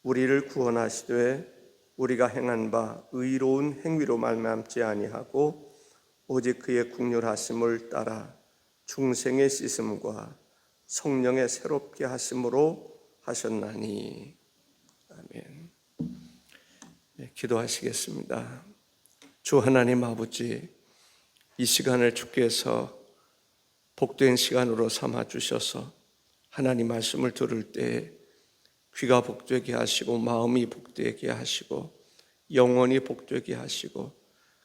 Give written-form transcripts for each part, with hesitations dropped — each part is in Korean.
우리를 구원하시되 우리가 행한 바 의로운 행위로 말미암지 아니하고 오직 그의 긍휼하심을 따라 중생의 씻음과 성령의 새롭게 하심으로 하셨나니. 아멘. 네, 기도하시겠습니다. 주 하나님 아버지, 이 시간을 주께서 복된 시간으로 삼아 주셔서 하나님 말씀을 들을 때 귀가 복되게 하시고 마음이 복되게 하시고 영혼이 복되게 하시고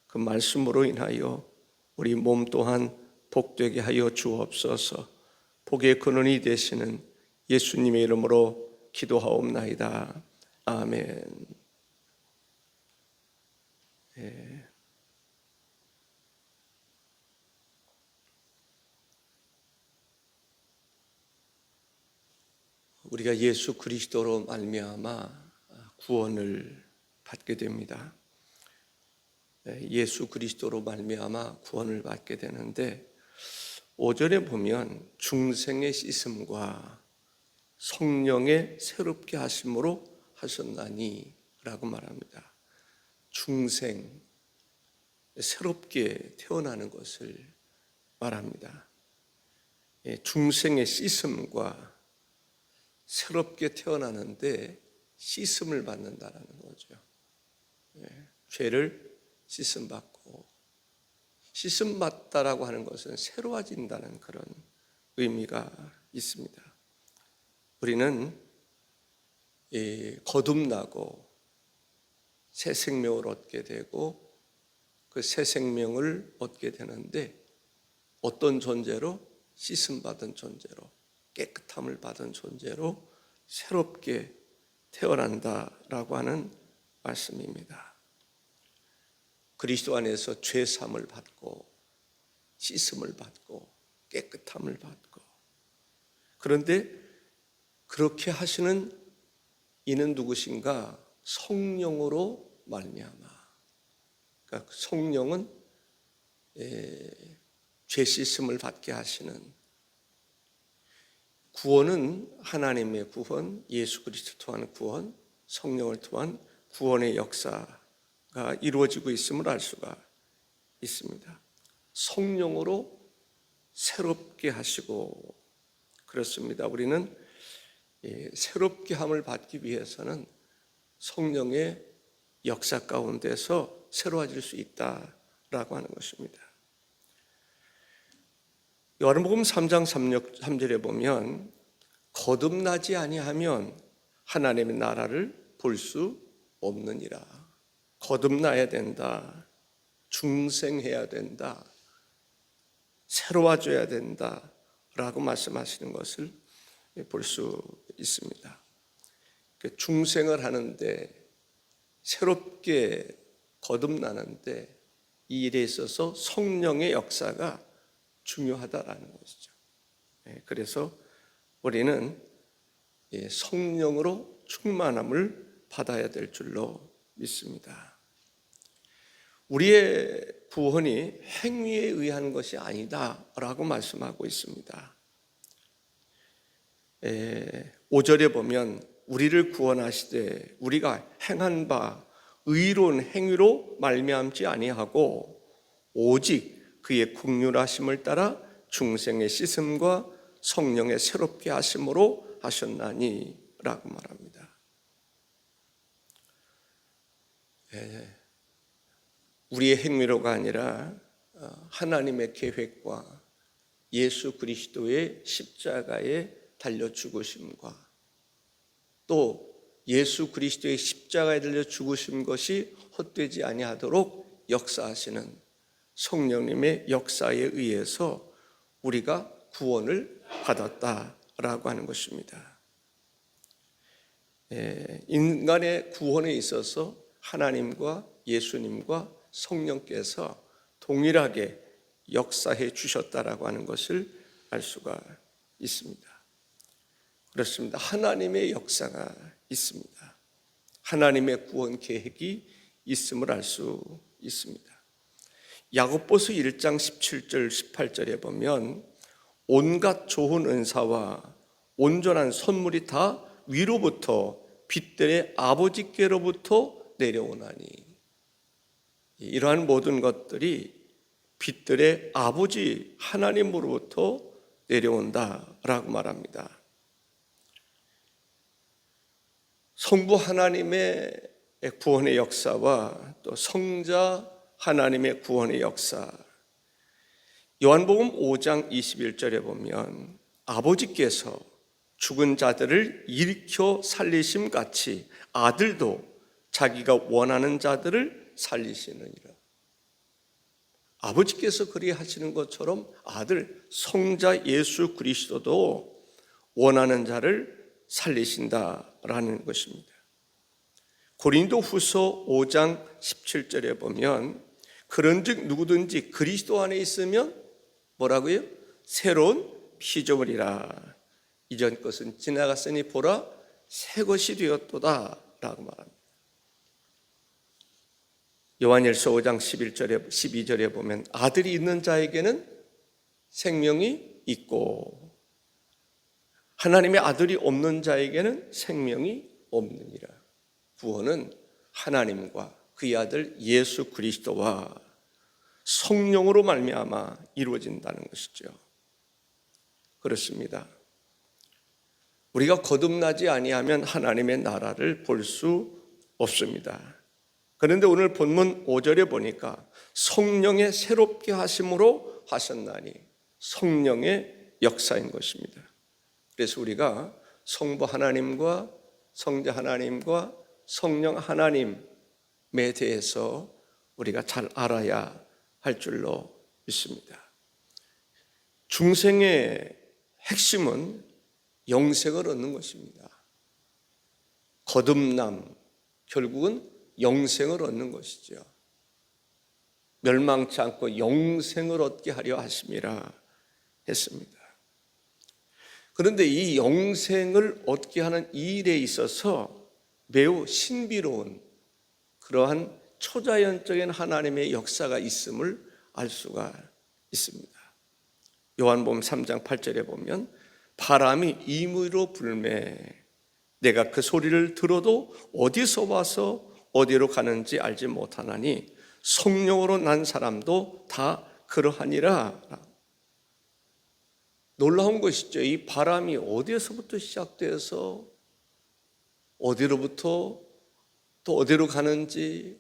그 말씀으로 인하여 우리 몸 또한 복되게 하여 주옵소서. 복의 근원이 되시는 예수님의 이름으로 기도하옵나이다. 아멘. 네. 우리가 예수 그리스도로 말미암아 구원을 받게 됩니다. 예수 그리스도로 말미암아 구원을 받게 되는데 5절에 보면 중생의 씻음과 성령의 새롭게 하심으로 하셨나니 라고 말합니다. 중생, 새롭게 태어나는 것을 말합니다. 중생의 씻음과 새롭게 태어나는데 씻음을 받는다라는 거죠. 죄를 씻음받고, 씻음받다라고 하는 것은 새로워진다는 그런 의미가 있습니다. 우리는 거듭나고 새 생명을 얻게 되고 그 새 생명을 얻게 되는데 어떤 존재로? 씻음받은 존재로, 깨끗함을 받은 존재로 새롭게 태어난다라고 하는 말씀입니다. 그리스도 안에서 죄사함을 받고 씻음을 받고 깨끗함을 받고, 그런데 그렇게 하시는 이는 누구신가? 성령으로 말미암아. 그러니까 성령은 죄 씻음을 받게 하시는, 구원은 하나님의 구원, 예수 그리스도 통한 구원, 성령을 통한 구원의 역사가 이루어지고 있음을 알 수가 있습니다. 성령으로 새롭게 하시고, 그렇습니다. 우리는 새롭게 함을 받기 위해서는 성령의 역사 가운데서 새로워질 수 있다라고 하는 것입니다. 요한복음 3장 3절에 보면 거듭나지 아니하면 하나님의 나라를 볼 수 없느니라. 거듭나야 된다. 중생해야 된다. 새로워져야 된다 라고 말씀하시는 것을 볼 수 있습니다. 중생을 하는데, 새롭게 거듭나는데 이 일에 있어서 성령의 역사가 중요하다라는 것이죠. 그래서 우리는 성령으로 충만함을 받아야 될 줄로 믿습니다. 우리의 구원이 행위에 의한 것이 아니다라고 말씀하고 있습니다. 5절에 보면 우리를 구원하시되 우리가 행한 바 의로운 행위로 말미암지 아니하고 오직 그의 긍휼하심을 따라 중생의 씻음과 성령의 새롭게 하심으로 하셨나니 라고 말합니다. 우리의 행위로가 아니라 하나님의 계획과 예수 그리스도의 십자가에 달려 죽으심과 또 예수 그리스도의 십자가에 달려 죽으신 것이 헛되지 아니하도록 역사하시는 성령님의 역사에 의해서 우리가 구원을 받았다라고 하는 것입니다. 인간의 구원에 있어서 하나님과 예수님과 성령께서 동일하게 역사해 주셨다라고 하는 것을 알 수가 있습니다. 그렇습니다. 하나님의 역사가 있습니다. 하나님의 구원 계획이 있음을 알 수 있습니다. 야고보서 1장 17절 18절에 보면 온갖 좋은 은사와 온전한 선물이 다 위로부터 빛들의 아버지께로부터 내려오나니. 이러한 모든 것들이 빛들의 아버지 하나님으로부터 내려온다라고 말합니다. 성부 하나님의 구원의 역사와 또 성자 하나님의 구원의 역사, 요한복음 5장 21절에 보면 아버지께서 죽은 자들을 일으켜 살리심 같이 아들도 자기가 원하는 자들을 살리시느니라. 아버지께서 그리하시는 것처럼 아들 성자 예수 그리스도도 원하는 자를 살리신다라는 것입니다. 고린도 후서 5장 17절에 보면 그런즉 누구든지 그리스도 안에 있으면 뭐라고요? 새로운 피조물이라. 이전 것은 지나갔으니 보라 새 것이 되었도다 라고 말합니다. 요한일서 5장 12절에 보면 아들이 있는 자에게는 생명이 있고 하나님의 아들이 없는 자에게는 생명이 없느니라. 구원은 하나님과 그의 아들 예수 그리스도와 성령으로 말미암아 이루어진다는 것이죠. 그렇습니다. 우리가 거듭나지 아니하면 하나님의 나라를 볼 수 없습니다. 그런데 오늘 본문 5절에 보니까 성령의 새롭게 하심으로 하셨나니 성령의 역사인 것입니다. 그래서 우리가 성부 하나님과 성자 하나님과 성령 하나님에 대해서 우리가 잘 알아야 할 줄로 믿습니다. 중생의 핵심은 영생을 얻는 것입니다. 거듭남, 결국은 영생을 얻는 것이죠. 멸망치 않고 영생을 얻게 하려 하심이라 했습니다. 그런데 이 영생을 얻게 하는 이 일에 있어서 매우 신비로운 그러한 초자연적인 하나님의 역사가 있음을 알 수가 있습니다. 요한복음 3장 8절에 보면 바람이 임의로 불매 내가 그 소리를 들어도 어디서 와서 어디로 가는지 알지 못하나니 성령으로 난 사람도 다 그러하니라. 놀라운 것이죠. 이 바람이 어디에서부터 시작돼서 어디로부터 또 어디로 가는지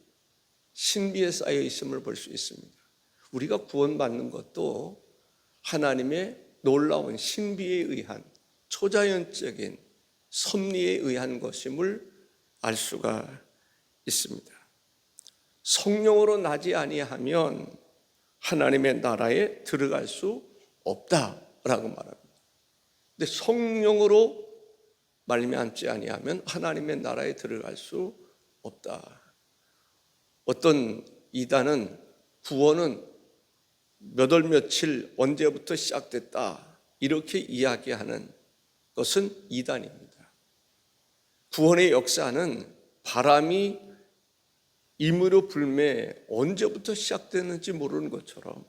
신비에 쌓여 있음을 볼 수 있습니다. 우리가 구원받는 것도 하나님의 놀라운 신비에 의한 초자연적인 섭리에 의한 것임을 알 수가 있습니다. 성령으로 나지 아니하면 하나님의 나라에 들어갈 수 없다라고 말합니다. 근데 성령으로 말미암지 아니하면 하나님의 나라에 들어갈 수 없다. 어떤 이단은 구원은 몇 월 며칠 언제부터 시작됐다 이렇게 이야기하는 것은 이단입니다. 구원의 역사는 바람이 임의로 불매 언제부터 시작됐는지 모르는 것처럼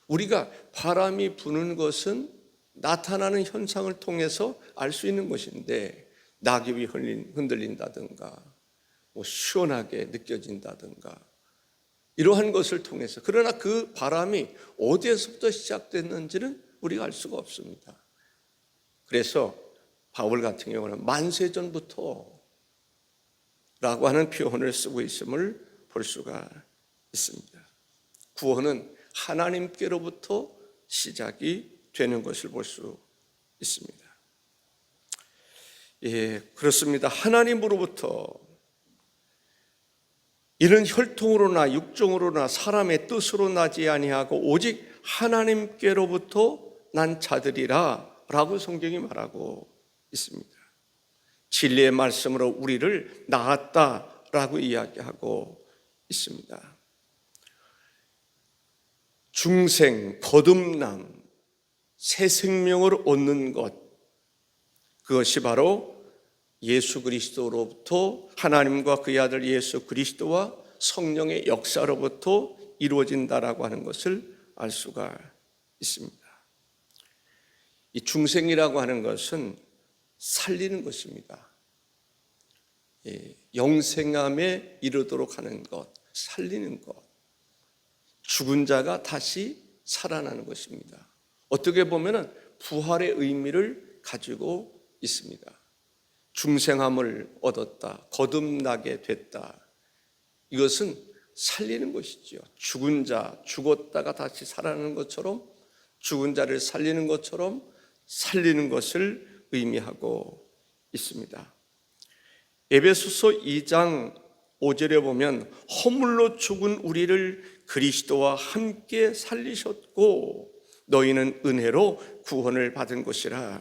우리가 바람이 부는 것은 나타나는 현상을 통해서 알 수 있는 것인데 낙엽이 흔들린다든가 시원하게 느껴진다든가 이러한 것을 통해서 그러나 그 바람이 어디에서부터 시작됐는지는 우리가 알 수가 없습니다. 그래서 바울 같은 경우는 만세전부터 라고 하는 표현을 쓰고 있음을 볼 수가 있습니다. 구원은 하나님께로부터 시작이 되는 것을 볼 수 있습니다. 예, 그렇습니다. 하나님으로부터 이는 혈통으로나 육종으로나 사람의 뜻으로 나지 아니하고 오직 하나님께로부터 난 자들이라 라고 성경이 말하고 있습니다. 진리의 말씀으로 우리를 낳았다라고 이야기하고 있습니다. 중생, 거듭남, 새 생명을 얻는 것, 그것이 바로 예수 그리스도로부터 하나님과 그의 아들 예수 그리스도와 성령의 역사로부터 이루어진다라고 하는 것을 알 수가 있습니다. 이 중생이라고 하는 것은 살리는 것입니다. 영생함에 이르도록 하는 것, 살리는 것, 죽은 자가 다시 살아나는 것입니다. 어떻게 보면 부활의 의미를 가지고 있습니다. 중생함을 얻었다, 거듭나게 됐다. 이것은 살리는 것이지요. 죽은 자, 죽었다가 다시 살아나는 것처럼, 죽은 자를 살리는 것처럼 살리는 것을 의미하고 있습니다. 에베소서 2장 5절에 보면 허물로 죽은 우리를 그리스도와 함께 살리셨고 너희는 은혜로 구원을 받은 것이라.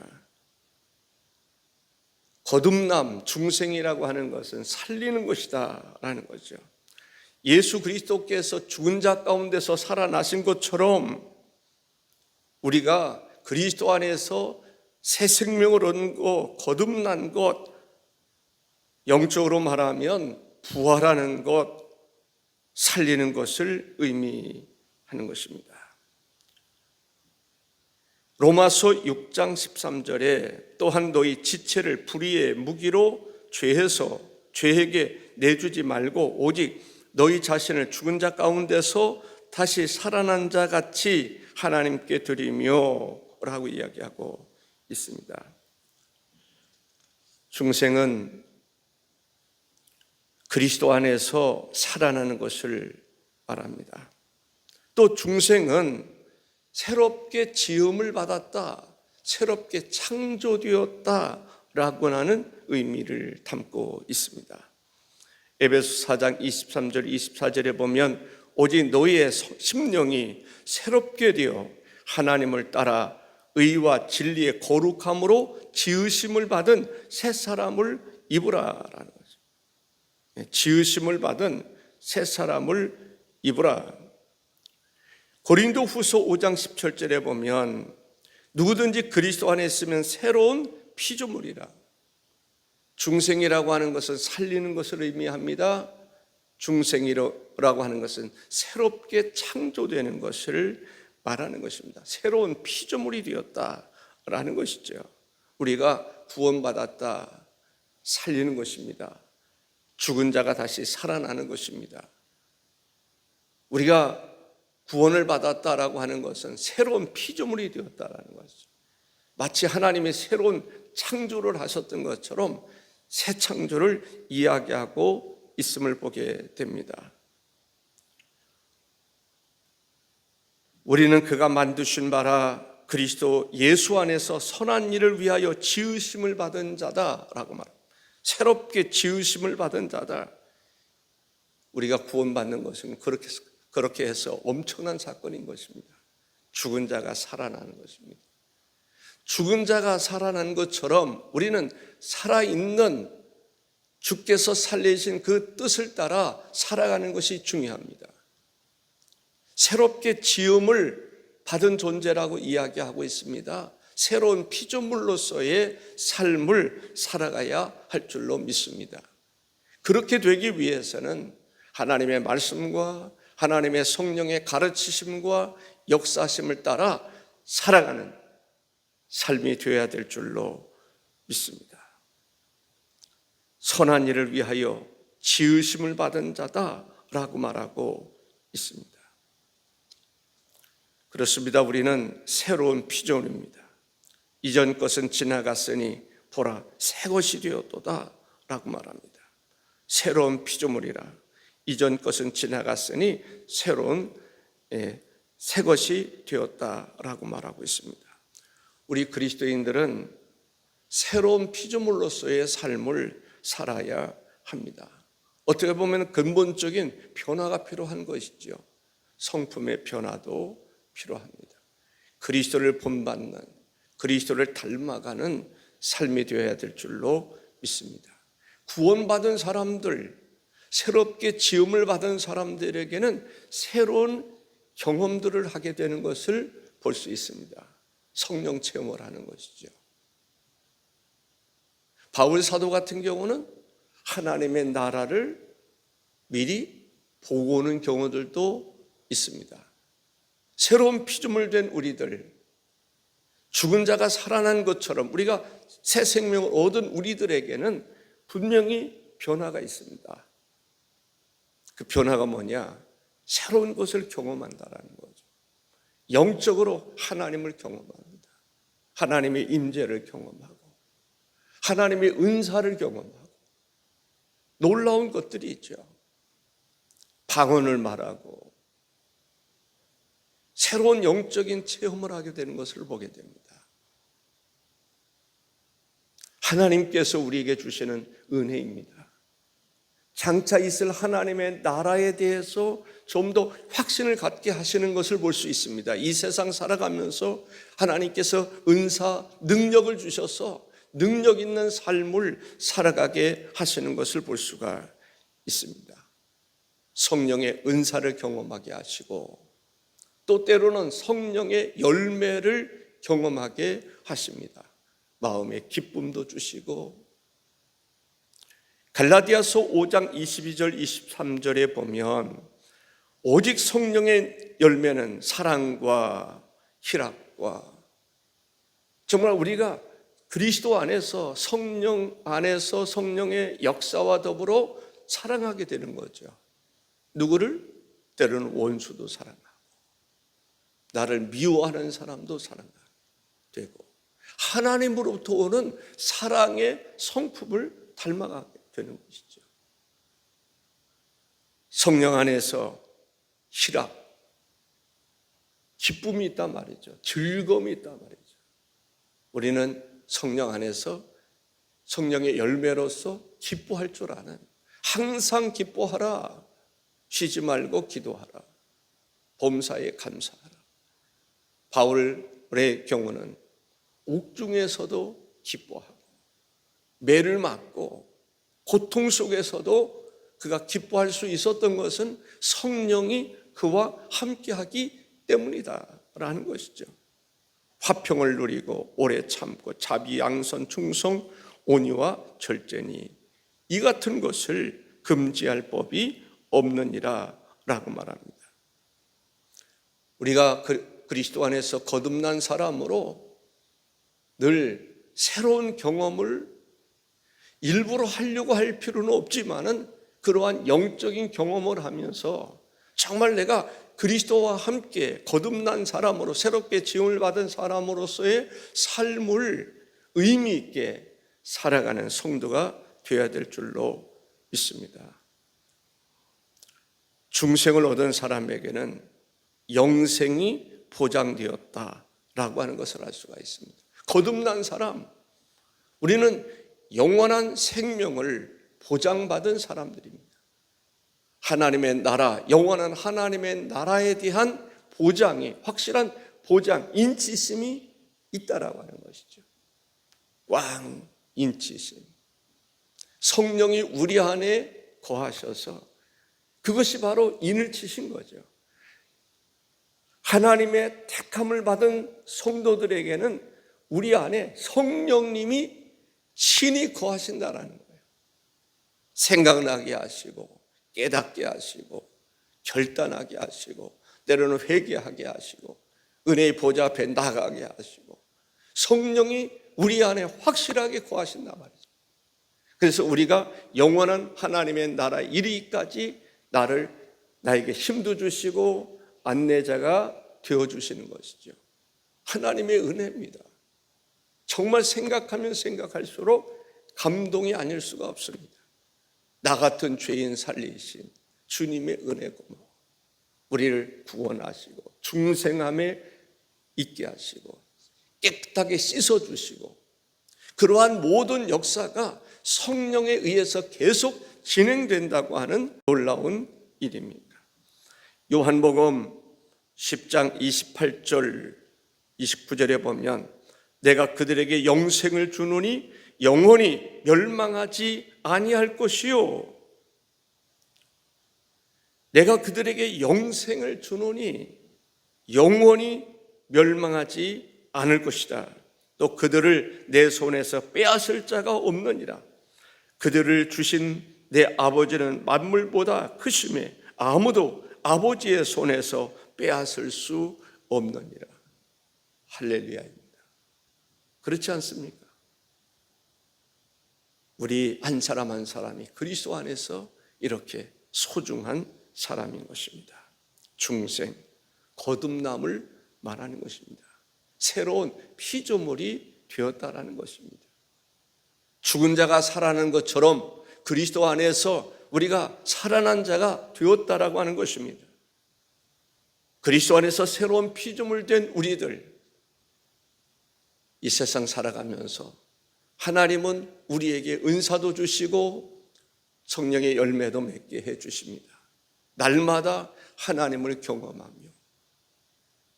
거듭남, 중생이라고 하는 것은 살리는 것이다 라는 거죠. 예수 그리스도께서 죽은 자 가운데서 살아나신 것처럼 우리가 그리스도 안에서 새 생명을 얻은 것, 거듭난 것, 영적으로 말하면 부활하는 것, 살리는 것을 의미하는 것입니다. 로마서 6장 13절에 또한 너희 지체를 불의의 무기로 죄해서 죄에게 내주지 말고 오직 너희 자신을 죽은 자 가운데서 다시 살아난 자 같이 하나님께 드리며 라고 이야기하고 있습니다. 중생은 그리스도 안에서 살아나는 것을 말합니다. 또 중생은 새롭게 지음을 받았다, 새롭게 창조되었다라고 하는 의미를 담고 있습니다. 에베소 4장 23절 24절에 보면 오직 너희의 심령이 새롭게 되어 하나님을 따라 의와 진리의 거룩함으로 지으심을 받은 새 사람을 입으라라는 거죠. 지으심을 받은 새 사람을 입으라. 고린도후서 5장 17절에 보면 누구든지 그리스도 안에 있으면 새로운 피조물이라. 중생이라고 하는 것은 살리는 것을 의미합니다. 중생이라고 하는 것은 새롭게 창조되는 것을 말하는 것입니다. 새로운 피조물이 되었다라는 것이죠. 우리가 구원받았다, 살리는 것입니다. 죽은 자가 다시 살아나는 것입니다. 우리가 구원을 받았다라고 하는 것은 새로운 피조물이 되었다라는 것이죠. 마치 하나님이 새로운 창조를 하셨던 것처럼 새 창조를 이야기하고 있음을 보게 됩니다. 우리는 그가 만드신 바라 그리스도 예수 안에서 선한 일을 위하여 지으심을 받은 자다라고 말합니다. 새롭게 지으심을 받은 자다. 우리가 구원받는 것은 그렇게 해서 엄청난 사건인 것입니다. 죽은 자가 살아나는 것입니다. 죽은 자가 살아난 것처럼 우리는 살아있는 주께서 살리신 그 뜻을 따라 살아가는 것이 중요합니다. 새롭게 지음을 받은 존재라고 이야기하고 있습니다. 새로운 피조물로서의 삶을 살아가야 할 줄로 믿습니다. 그렇게 되기 위해서는 하나님의 말씀과 하나님의 성령의 가르치심과 역사심을 따라 살아가는 삶이 되어야 될 줄로 믿습니다. 선한 일을 위하여 지으심을 받은 자다라고 말하고 있습니다. 그렇습니다. 우리는 새로운 피조물입니다. 이전 것은 지나갔으니 보라 새 것이 되었도다 라고 말합니다. 새로운 피조물이라. 이전 것은 지나갔으니 새로운 새 것이 되었다라고 말하고 있습니다. 우리 그리스도인들은 새로운 피조물로서의 삶을 살아야 합니다. 어떻게 보면 근본적인 변화가 필요한 것이죠. 성품의 변화도 필요합니다. 그리스도를 본받는, 그리스도를 닮아가는 삶이 되어야 될 줄로 믿습니다. 구원받은 사람들, 새롭게 지음을 받은 사람들에게는 새로운 경험들을 하게 되는 것을 볼 수 있습니다. 성령 체험을 하는 것이죠. 바울 사도 같은 경우는 하나님의 나라를 미리 보고 오는 경우들도 있습니다. 새로운 피조물 된 우리들, 죽은 자가 살아난 것처럼 우리가 새 생명을 얻은 우리들에게는 분명히 변화가 있습니다. 그 변화가 뭐냐? 새로운 것을 경험한다라는 거죠. 영적으로 하나님을 경험합니다. 하나님의 임재를 경험하고 하나님의 은사를 경험하고 놀라운 것들이 있죠. 방언을 말하고 새로운 영적인 체험을 하게 되는 것을 보게 됩니다. 하나님께서 우리에게 주시는 은혜입니다. 장차 있을 하나님의 나라에 대해서 좀 더 확신을 갖게 하시는 것을 볼 수 있습니다. 이 세상 살아가면서 하나님께서 은사, 능력을 주셔서 능력 있는 삶을 살아가게 하시는 것을 볼 수가 있습니다. 성령의 은사를 경험하게 하시고 또 때로는 성령의 열매를 경험하게 하십니다. 마음의 기쁨도 주시고 갈라디아서 5장 22절 23절에 보면 오직 성령의 열매는 사랑과 희락과 정말 우리가 그리스도 안에서 성령 안에서 성령의 역사와 더불어 사랑하게 되는 거죠. 누구를? 때로는 원수도 사랑하고 나를 미워하는 사람도 사랑하고 되고 하나님으로부터 오는 사랑의 성품을 닮아가게 되는 것이죠. 성령 안에서 희락, 기쁨이 있단 말이죠. 즐거움이 있단 말이죠. 우리는 성령 안에서 성령의 열매로서 기뻐할 줄 아는, 항상 기뻐하라, 쉬지 말고 기도하라, 범사에 감사하라. 바울의 경우는 옥중에서도 기뻐하고 매를 맞고 고통 속에서도 그가 기뻐할 수 있었던 것은 성령이 그와 함께하기 때문이다라는 것이죠. 화평을 누리고 오래 참고 자비, 양선, 충성, 온유와 절제니 이 같은 것을 금지할 법이 없느니라 라고 말합니다. 우리가 그리스도 안에서 거듭난 사람으로 늘 새로운 경험을 일부러 하려고 할 필요는 없지만은 그러한 영적인 경험을 하면서 정말 내가 그리스도와 함께 거듭난 사람으로 새롭게 지음을 받은 사람으로서의 삶을 의미 있게 살아가는 성도가 되어야 될 줄로 믿습니다. 중생을 얻은 사람에게는 영생이 보장되었다라고 하는 것을 알 수가 있습니다. 거듭난 사람, 우리는 영원한 생명을 보장받은 사람들입니다. 하나님의 나라, 영원한 하나님의 나라에 대한 보장이, 확실한 보장, 인치심이 있다라고 하는 것이죠. 꽝 인치심. 성령이 우리 안에 거하셔서 그것이 바로 인을 치신 거죠. 하나님의 택함을 받은 성도들에게는 우리 안에 성령님이 신이 거하신다라는 거예요. 생각나게 하시고 깨닫게 하시고 결단하게 하시고 때로는 회개하게 하시고 은혜의 보좌 앞에 나가게 하시고 성령이 우리 안에 확실하게 거하신단 말이죠. 그래서 우리가 영원한 하나님의 나라에 이르기까지 나에게 힘도 주시고 안내자가 되어주시는 것이죠. 하나님의 은혜입니다. 정말 생각하면 생각할수록 감동이 아닐 수가 없습니다. 나 같은 죄인 살리신 주님의 은혜 고마워. 우리를 구원하시고 중생함에 있게 하시고 깨끗하게 씻어주시고 그러한 모든 역사가 성령에 의해서 계속 진행된다고 하는 놀라운 일입니다. 요한복음 10장 28절 29절에 보면 내가 그들에게 영생을 주노니 영원히 멸망하지 아니할 것이요 내가 그들에게 영생을 주노니 영원히 멸망하지 않을 것이다. 또 그들을 내 손에서 빼앗을 자가 없느니라. 그들을 주신 내 아버지는 만물보다 크심에 아무도 아버지의 손에서 빼앗을 수 없느니라. 할렐루야입니다. 그렇지 않습니까? 우리 한 사람 한 사람이 그리스도 안에서 이렇게 소중한 사람인 것입니다. 중생, 거듭남을 말하는 것입니다. 새로운 피조물이 되었다라는 것입니다. 죽은 자가 살아나는 것처럼 그리스도 안에서 우리가 살아난 자가 되었다라고 하는 것입니다. 그리스도 안에서 새로운 피조물 된 우리들, 이 세상 살아가면서 하나님은 우리에게 은사도 주시고 성령의 열매도 맺게 해주십니다. 날마다 하나님을 경험하며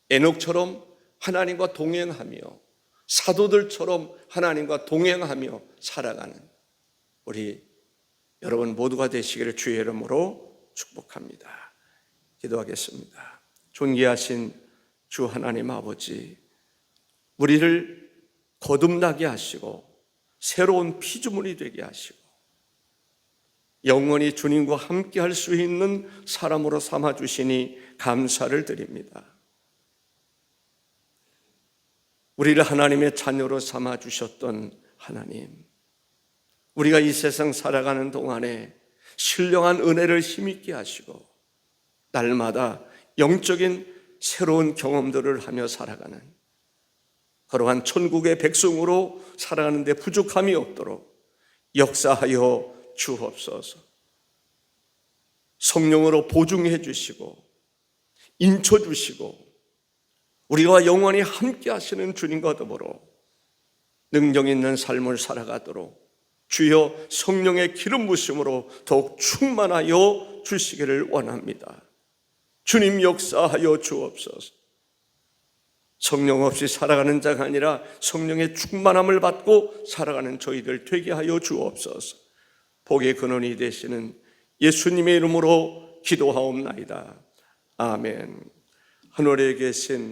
에녹처럼 하나님과 동행하며 사도들처럼 하나님과 동행하며 살아가는 우리 여러분 모두가 되시기를 주의 이름으로 축복합니다. 기도하겠습니다. 존귀하신 주 하나님 아버지, 우리를 거듭나게 하시고 새로운 피조물이 되게 하시고 영원히 주님과 함께 할 수 있는 사람으로 삼아주시니 감사를 드립니다. 우리를 하나님의 자녀로 삼아주셨던 하나님, 우리가 이 세상 살아가는 동안에 신령한 은혜를 힘있게 하시고 날마다 영적인 새로운 경험들을 하며 살아가는 그러한 천국의 백성으로 살아가는 데 부족함이 없도록 역사하여 주옵소서. 성령으로 보증해 주시고 인쳐 주시고 우리와 영원히 함께 하시는 주님과 더불어 능력 있는 삶을 살아가도록 주여 성령의 기름 부으심으로 더욱 충만하여 주시기를 원합니다. 주님 역사하여 주옵소서. 성령 없이 살아가는 자가 아니라 성령의 충만함을 받고 살아가는 저희들 되게 하여 주옵소서. 복의 근원이 되시는 예수님의 이름으로 기도하옵나이다. 아멘. 하늘에 계신